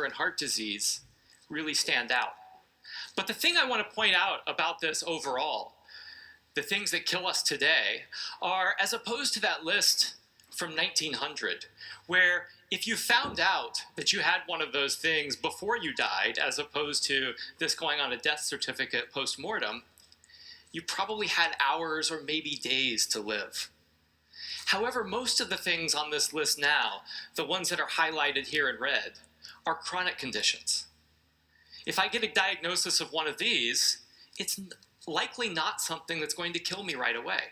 and heart disease really stand out. But the thing I want to point out about this overall, the things that kill us today, are as opposed to that list from 1900, where if you found out that you had one of those things before you died, as opposed to this going on a death certificate post-mortem, you probably had hours or maybe days to live. However, most of the things on this list now, the ones that are highlighted here in red, are chronic conditions. If I get a diagnosis of one of these, it's likely not something that's going to kill me right away.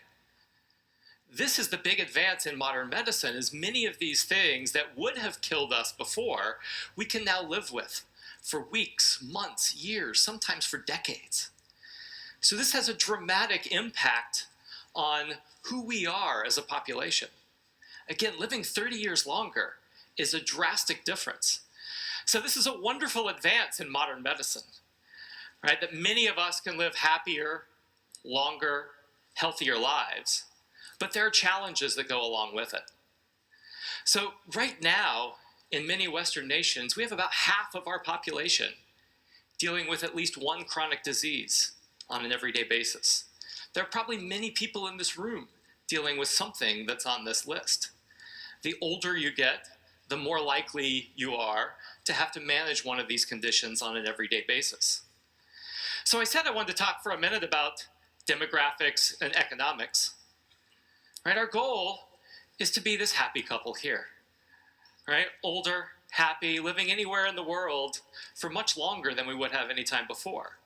This is the big advance in modern medicine, is many of these things that would have killed us before, we can now live with for weeks, months, years, sometimes for decades. So this has a dramatic impact on who we are as a population. Again, living 30 years longer is a drastic difference. So this is a wonderful advance in modern medicine, right? That many of us can live happier, longer, healthier lives, but there are challenges that go along with it. So right now, in many Western nations, we have about half of our population dealing with at least one chronic disease on an everyday basis. There are probably many people in this room dealing with something that's on this list. The older you get, the more likely you are to have to manage one of these conditions on an everyday basis. So I said I wanted to talk for a minute about demographics and economics. Right? Our goal is to be this happy couple here. Right? Older, happy, living anywhere in the world for much longer than we would have any time before.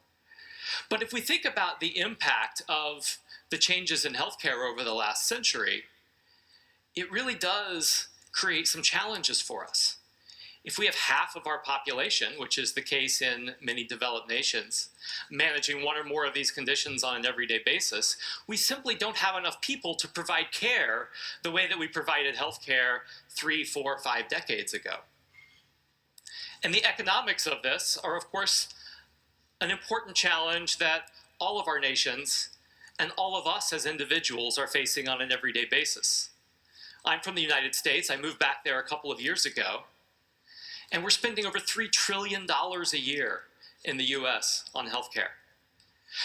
But if we think about the impact of the changes in healthcare over the last century, it really does create some challenges for us. If we have half of our population, which is the case in many developed nations, managing one or more of these conditions on an everyday basis, we simply don't have enough people to provide care the way that we provided healthcare 3, 4, 5 decades ago. And the economics of this are, of course, an important challenge that all of our nations and all of us as individuals are facing on an everyday basis. I'm from the United States. I moved back there a couple of years ago. And we're spending over $3 trillion a year in the US on healthcare.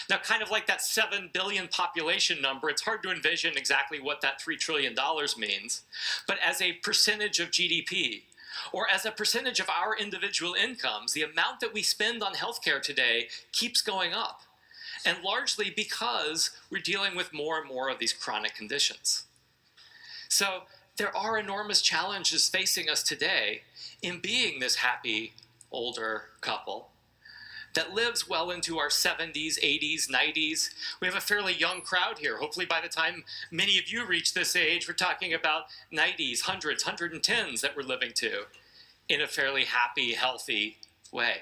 Now, kind of like that 7 billion population number, it's hard to envision exactly what that $3 trillion means. But as a percentage of GDP, or as a percentage of our individual incomes, the amount that we spend on healthcare today keeps going up. And largely because we're dealing with more and more of these chronic conditions. So there are enormous challenges facing us today in being this happy, older couple that lives well into our 70s, 80s, 90s. We have a fairly young crowd here. Hopefully by the time many of you reach this age, we're talking about 90s, 100s, 110s that we're living to in a fairly happy, healthy way.